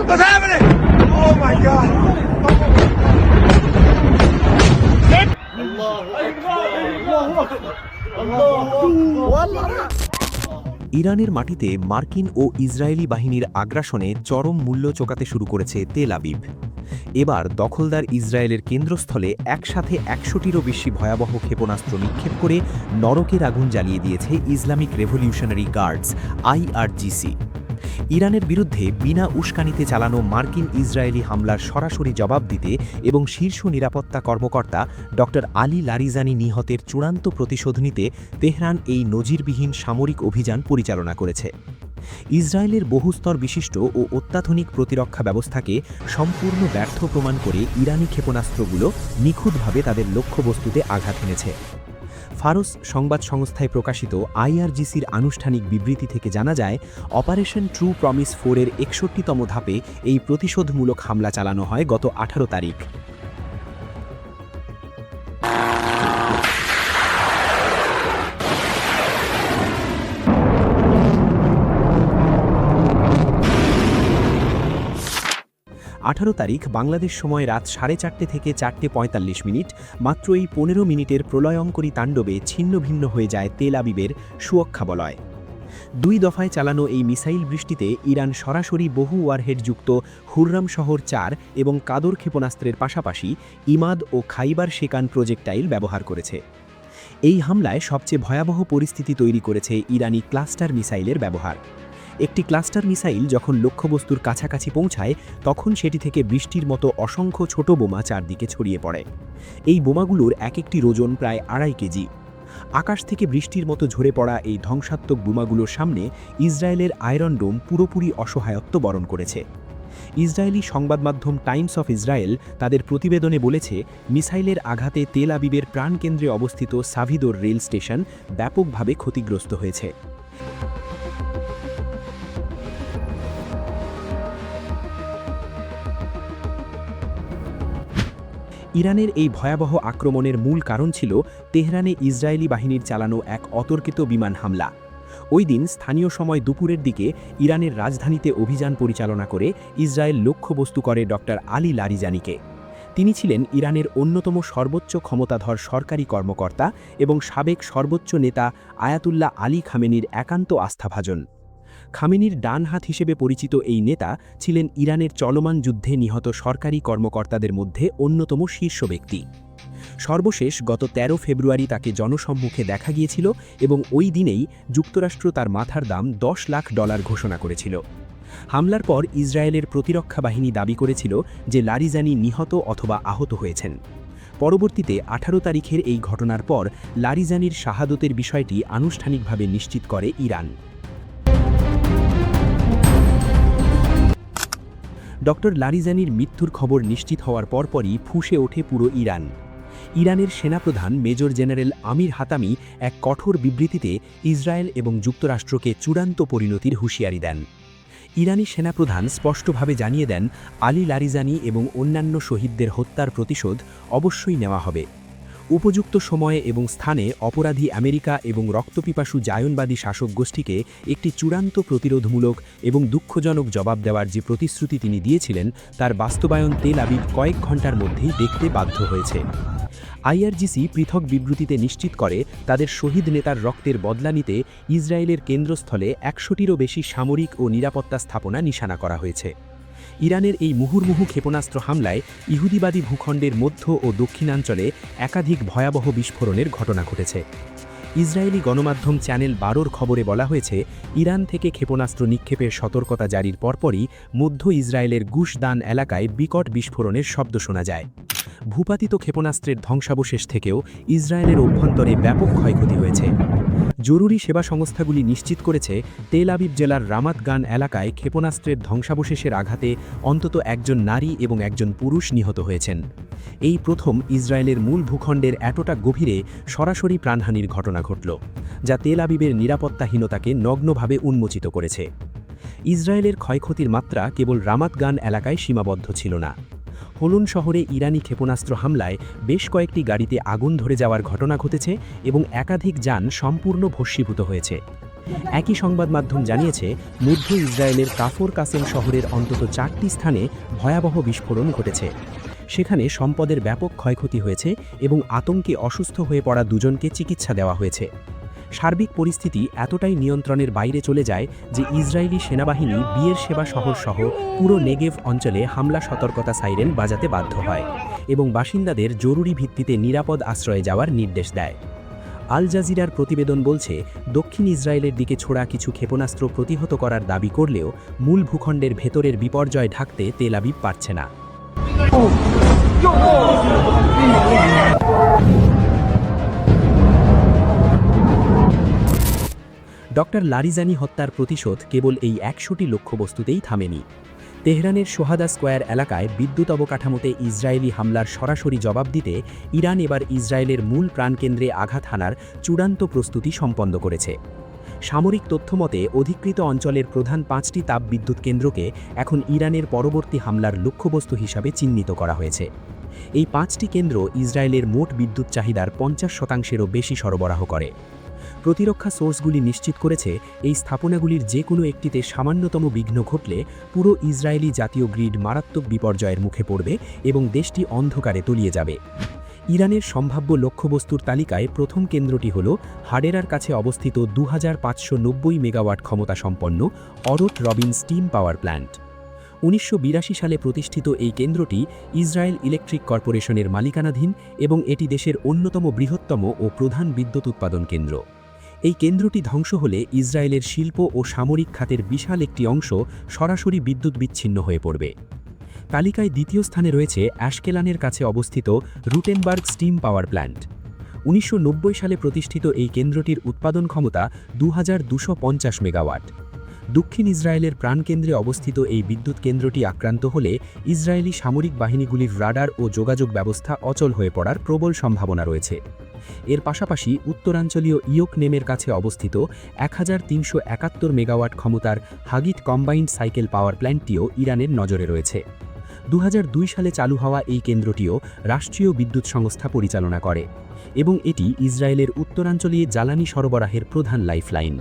What's happening? Oh my God! ইরানের মাটিতে মার্কিন ও ইসরায়েলি বাহিনীর আগ্রাসনে চরম মূল্য চোকাতে শুরু করেছে তেল আবিব। এবার দখলদার ইসরায়েলের কেন্দ্রস্থলে একসাথে ১০০টিরও বেশি ভয়াবহ ক্ষেপণাস্ত্র নিক্ষেপ করে নরকের আগুন জ্বালিয়ে দিয়েছে ইসলামিক রেভলিউশনারি গার্ডস আইআরজিসি। ইরানের বিরুদ্ধে বিনা উস্কানিতে চালানো মার্কিন ইসরায়েলি হামলার সরাসরি জবাব দিতে এবং শীর্ষ নিরাপত্তা কর্মকর্তা ড আলী লারিজানি নিহতের চূড়ান্ত প্রতিশোধ নিতে তেহরান এই নজিরবিহীন সামরিক অভিযান পরিচালনা করেছে। ইসরায়েলের বহুস্তর বিশিষ্ট ও অত্যাধুনিক প্রতিরক্ষা ব্যবস্থাকে সম্পূর্ণ ব্যর্থ প্রমাণ করে ইরানি ক্ষেপণাস্ত্রগুলো নিখুঁতভাবে তাদের লক্ষ্যবস্তুতে আঘাত এনেছে। ফারস সংবাদ সংস্থায় প্রকাশিত আইআরজিসির আনুষ্ঠানিক বিবৃতি থেকে জানা যায়, অপারেশন ট্রু প্রমিস 4-এর ৬১তম ধাপে এই প্রতিশোধমূলক হামলা চালানো হয় গত ১৮ তারিখ। ১৮ তারিখ বাংলাদেশ সময় রাত ৪:৩০ থেকে ৪:৪৫, মাত্র এই ১৫ মিনিটের প্রলয়ঙ্করী তাণ্ডবে ছিন্নভিন্ন হয়ে যায় তেল আবিবের সুরক্ষা বলয়। ২ দফায় চালানো এই মিসাইল বৃষ্টিতে ইরান সরাসরি বহু ওয়ারহেডযুক্ত হুররাম শহর ৪ এবং কাদর ক্ষেপণাস্ত্রের পাশাপাশি ইমাদ ও খাইবার শেকান প্রজেক্টাইল ব্যবহার করেছে। এই হামলায় সবচেয়ে ভয়াবহ পরিস্থিতি তৈরি করেছে ইরানি ক্লাস্টার মিসাইলের ব্যবহার। একটি ক্লাস্টার মিসাইল যখন লক্ষ্যবস্তুর কাছাকাছি পৌঁছায়, তখন সেটি থেকে বৃষ্টির মতো অসংখ্য ছোট বোমা চারদিকে ছড়িয়ে পড়ে। এই বোমাগুলোর এক একটির ওজন প্রায় ২.৫ কেজি। আকাশ থেকে বৃষ্টির মতো ঝরে পড়া এই ধ্বংসাত্মক বোমাগুলোর সামনে ইসরায়েলের আয়রন ডোম পুরোপুরি অসহায়ত্ব বরণ করেছে। ইসরায়েলি সংবাদমাধ্যম টাইমস অফ ইসরায়েল তাদের প্রতিবেদনে বলেছে, মিসাইলের আঘাতে তেল আবিবের প্রাণকেন্দ্রে অবস্থিত সাভিদোর রেল স্টেশন ব্যাপকভাবে ক্ষতিগ্রস্ত হয়েছে। ইরানের এই ভয়াবহ আক্রমণের মূল কারণ ছিল তেহরানে ইসরায়েলি বাহিনীর চালানো এক অতর্কিত বিমান হামলা। ওই দিন স্থানীয় সময় দুপুরের দিকে ইরানের রাজধানীতে অভিযান পরিচালনা করে ইসরায়েল লক্ষ্যবস্তু করে ড আলী লারিজানিকে। তিনি ছিলেন ইরানের অন্যতম সর্বোচ্চ ক্ষমতাধর সরকারি কর্মকর্তা এবং সাবেক সর্বোচ্চ নেতা আয়াতুল্লাহ আলী খামেনির একান্ত আস্থাভাজন। খামেনির ডান হাত হিসেবে পরিচিত এই নেতা ছিলেন ইরানের চলমান যুদ্ধে নিহত সরকারি কর্মকর্তাদের মধ্যে অন্যতম শীর্ষ ব্যক্তি। সর্বশেষ গত ১৩ ফেব্রুয়ারি তাকে জনসম্মুখে দেখা গিয়েছিল এবং ওই দিনেই যুক্তরাষ্ট্র তার মাথার দাম $১০ লাখ ঘোষণা করেছিল। হামলার পর ইসরায়েলের প্রতিরক্ষা বাহিনী দাবি করেছিল যে লারিজানি নিহত অথবা আহত হয়েছেন। পরবর্তীতে ১৮ তারিখের এই ঘটনার পর লারিজানির শাহাদতের বিষয়টি আনুষ্ঠানিকভাবে নিশ্চিত করে ইরান। ড লারিজানির মৃত্যুর খবর নিশ্চিত হওয়ার পরপরই ফুঁসে ওঠে পুরো ইরান। ইরানের সেনাপ্রধান মেজর জেনারেল আমির হাতামি এক কঠোর বিবৃতিতে ইসরায়েল এবং যুক্তরাষ্ট্রকে চূড়ান্ত পরিণতির হুঁশিয়ারি দেন। ইরানি সেনাপ্রধান স্পষ্টভাবে জানিয়ে দেন, আলী লারিজানি এবং অন্যান্য শহীদদের হত্যার প্রতিশোধ অবশ্যই নেওয়া হবে। উপযুক্ত সময়ে এবং স্থানে অপরাধী আমেরিকা এবং রক্তপিপাসু জায়নবাদী শাসক গোষ্ঠীকে একটি চূড়ান্ত প্রতিরোধমূলক এবং দুঃখজনক জবাব দেওয়ার যে প্রতিশ্রুতি তিনি দিয়েছিলেন, তার বাস্তবায়ন তেল আবিব কয়েক ঘণ্টার মধ্যেই দেখতে বাধ্য হয়েছে। আইআরজিসি পৃথক বিবৃতিতে নিশ্চিত করে, তাদের শহীদ নেতার রক্তের বদলা নিতে ইসরায়েলের কেন্দ্রস্থলে ১০০টিরও বেশি সামরিক ও নিরাপত্তা স্থাপনা নিশানা করা হয়েছে। ইরানের এই মুহুর্মুহু ক্ষেপণাস্ত্র হামলায় ইহুদিবাদী ভূখণ্ডের মধ্য ও দক্ষিণাঞ্চলে একাধিক ভয়াবহ বিস্ফোরণের ঘটনা ঘটেছে। ইসরায়েলি গণমাধ্যম চ্যানেল ১২-র খবরে বলা হয়েছে, ইরান থেকে ক্ষেপণাস্ত্র নিক্ষেপের সতর্কতা জারির পরপরই মধ্য ইসরায়েলের গুশ দান এলাকায় বিকট বিস্ফোরণের শব্দ শোনা যায়। ভূপাতিত ক্ষেপণাস্ত্রের ধ্বংসাবশেষ থেকেও ইসরায়েলের অভ্যন্তরে ব্যাপক ক্ষয়ক্ষতি হয়েছে। জরুরি সেবা সংস্থাগুলি নিশ্চিত করেছে, তেল আবিব জেলার রামাত গান এলাকায় ক্ষেপণাস্ত্রের ধ্বংসাবশেষের আঘাতে অন্তত একজন নারী এবং একজন পুরুষ নিহত হয়েছেন। এই প্রথম ইসরায়েলের মূল ভূখণ্ডের এতটা গভীরে সরাসরি প্রাণহানির ঘটনা ঘটল, যা তেল আবিবের নিরাপত্তাহীনতাকে নগ্নভাবে উন্মোচিত করেছে। ইসরায়েলের ক্ষয়ক্ষতির মাত্রা কেবল রামাত গান এলাকায় সীমাবদ্ধ ছিল না। হোলন শহরে ইরানি ক্ষেপণাস্ত্র হামলায় বেশ কয়েকটি গাড়িতে আগুন ধরে যাওয়ার ঘটনা ঘটেছে এবং একাধিক যান সম্পূর্ণ ভস্মীভূত হয়েছে। একই সংবাদ মাধ্যম জানিয়েছে, মধ্য ইসরায়েলের কাফর কাসেম শহরের অন্তত 4টি স্থানে ভয়াবহ বিস্ফোরণ ঘটেছে। সেখানে সম্পদের ব্যাপক ক্ষয়ক্ষতি হয়েছে এবং আতঙ্কে অসুস্থ হয়ে পড়া দুজনকে চিকিৎসা দেওয়া হয়েছে। সার্বিক পরিস্থিতি এতটাই নিয়ন্ত্রণের বাইরে চলে যায় যে ইসরায়েলি সেনাবাহিনী বিয়ের সেবা শহর সহ পুরো নেগেভ অঞ্চলে হামলা সতর্কতা সাইরেন বাজাতে বাধ্য হয় এবং বাসিন্দাদের জরুরি ভিত্তিতে নিরাপদ আশ্রয়ে যাওয়ার নির্দেশ দেয়। আল জাজিরার প্রতিবেদন বলছে, দক্ষিণ ইসরায়েলের দিকে ছোড়া কিছু ক্ষেপণাস্ত্র প্রতিহত করার দাবি করলেও মূল ভূখণ্ডের ভেতরের বিপর্যয় ঢাকতে তেল আবিব পারছে না। ডক্টর লারিজানি হত্যার প্রতিশোধ কেবল এই 100টি লক্ষ্যবস্তুতেই থামেনি। তেহরানের সোহাদা স্কোয়ার এলাকায় বিদ্যুৎ অবকাঠামোতে ইসরায়েলি হামলার সরাসরি জবাব দিতে ইরান এবার ইসরায়েলের মূল প্রাণকেন্দ্রে আঘাত হানার চূড়ান্ত প্রস্তুতি সম্পন্ন করেছে। সামরিক তথ্যমতে অধিকৃত অঞ্চলের প্রধান 5টি তাপবিদ্যুৎ কেন্দ্রকে এখন ইরানের পরবর্তী হামলার লক্ষ্যবস্তু হিসাবে চিহ্নিত করা হয়েছে। এই 5টি কেন্দ্র ইসরায়েলের মোট বিদ্যুৎ চাহিদার 50%-এরও বেশি সরবরাহ করে। প্রতিরক্ষা সোর্সগুলি নিশ্চিত করেছে, এই স্থাপনাগুলির যে কোনো একটিতে সামান্যতম বিঘ্ন ঘটলে পুরো ইসরায়েলি জাতীয় গ্রিড মারাত্মক বিপর্যয়ের মুখে পড়বে এবং দেশটি অন্ধকারে তলিয়ে যাবে। ইরানের সম্ভাব্য লক্ষ্যবস্তুর তালিকায় প্রথম কেন্দ্রটি হল হাডেরার কাছে অবস্থিত 2590 মেগাওয়াট ক্ষমতা সম্পন্ন অরোট রবিন স্টিম পাওয়ার প্ল্যান্ট। 1982 সালে প্রতিষ্ঠিত এই কেন্দ্রটি ইসরায়েল ইলেকট্রিক কর্পোরেশনের মালিকানাধীন এবং এটি দেশের অন্যতম বৃহত্তম ও প্রধান বিদ্যুৎ উৎপাদন কেন্দ্র। এই কেন্দ্রটি ধ্বংস হলে ইসরায়েলের শিল্প ও সামরিক খাতের বিশাল একটি অংশ সরাসরি বিদ্যুৎ বিচ্ছিন্ন হয়ে পড়বে। তালিকায় দ্বিতীয় স্থানে রয়েছে অ্যাশকেলানের কাছে অবস্থিত রুটেনবার্গ স্টিম পাওয়ার প্ল্যান্ট। 1990 সালে প্রতিষ্ঠিত এই কেন্দ্রটির উৎপাদন ক্ষমতা 2250 মেগাওয়াট। দক্ষিণ ইসরায়েলের প্রাণকেন্দ্রে অবস্থিত এই বিদ্যুৎ কেন্দ্রটি আক্রান্ত হলে ইসরায়েলি সামরিক বাহিনীগুলির রাডার ও যোগাযোগ ব্যবস্থা অচল হয়ে পড়ার প্রবল সম্ভাবনা রয়েছে। এর পাশাপাশি উত্তরাঞ্চলীয় ইয়োকনেমের কাছে অবস্থিত 1371 মেগাওয়াট ক্ষমতার হাগিট কম্বাইন্ড সাইকেল পাওয়ার প্ল্যান্টটিও ইরানের নজরে রয়েছে। 2002 সালে চালু হওয়া এই কেন্দ্রটিও রাষ্ট্রীয় বিদ্যুৎ সংস্থা পরিচালনা করে এবং এটি ইসরায়েলের উত্তরাঞ্চলীয় জ্বালানি সরবরাহের প্রধান লাইফলাইন।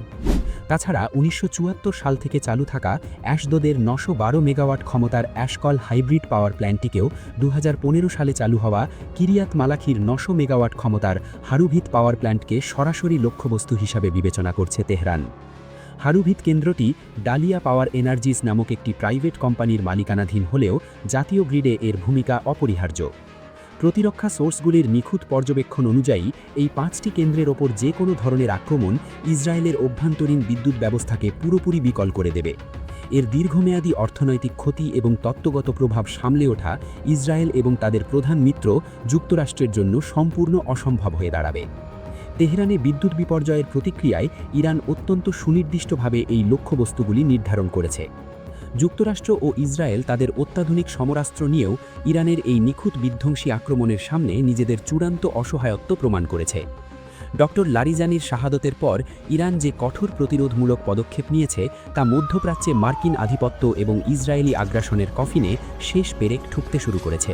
তাছাড়া 1974 সাল থেকে চালু থাকা অ্যাশদোদের 912 মেগাওয়াট ক্ষমতার অ্যাশকল হাইব্রিড পাওয়ার প্ল্যান্টটিকেও 2015 সালে চালু হওয়া কিরিয়াত মালাখির 900 মেগাওয়াট ক্ষমতার হারুভিত পাওয়ার প্ল্যান্টকে সরাসরি লক্ষ্যবস্তু হিসাবে বিবেচনা করছে তেহরান। হারুভিত কেন্দ্রটি ডালিয়া পাওয়ার এনার্জিস নামক একটি প্রাইভেট কোম্পানির মালিকানাধীন হলেও জাতীয় গ্রিডে এর ভূমিকা অপরিহার্য। প্রতিরক্ষা সোর্সগুলির নিখুঁত পর্যবেক্ষণ অনুযায়ী এই 5টি কেন্দ্রের ওপর যে কোনো ধরনের আক্রমণ ইসরায়েলের অভ্যন্তরীণ বিদ্যুৎ ব্যবস্থাকে পুরোপুরি বিকল করে দেবে। এর দীর্ঘমেয়াদী অর্থনৈতিক ক্ষতি এবং তত্ত্বগত প্রভাব সামলে ওঠা ইসরায়েল এবং তাদের প্রধান মিত্র যুক্তরাষ্ট্রের জন্য সম্পূর্ণ অসম্ভব হয়ে দাঁড়াবে। তেহরানে বিদ্যুৎ বিপর্যয়ের প্রতিক্রিয়ায় ইরান অত্যন্ত সুনির্দিষ্টভাবে এই লক্ষ্যবস্তুগুলি নির্ধারণ করেছে। যুক্তরাষ্ট্র ও ইসরায়েল তাদের অত্যাধুনিক সমরাস্ত্র নিয়েও ইরানের এই নিখুঁত বিধ্বংসী আক্রমণের সামনে নিজেদের চূড়ান্ত অসহায়ত্ব প্রমাণ করেছে। ডক্টর লারিজানির শাহাদতের পর ইরান যে কঠোর প্রতিরোধমূলক পদক্ষেপ নিয়েছে তা মধ্যপ্রাচ্যে মার্কিন আধিপত্য এবং ইসরায়েলি আগ্রাসনের কফিনে শেষ পেরেক ঠুকতে শুরু করেছে।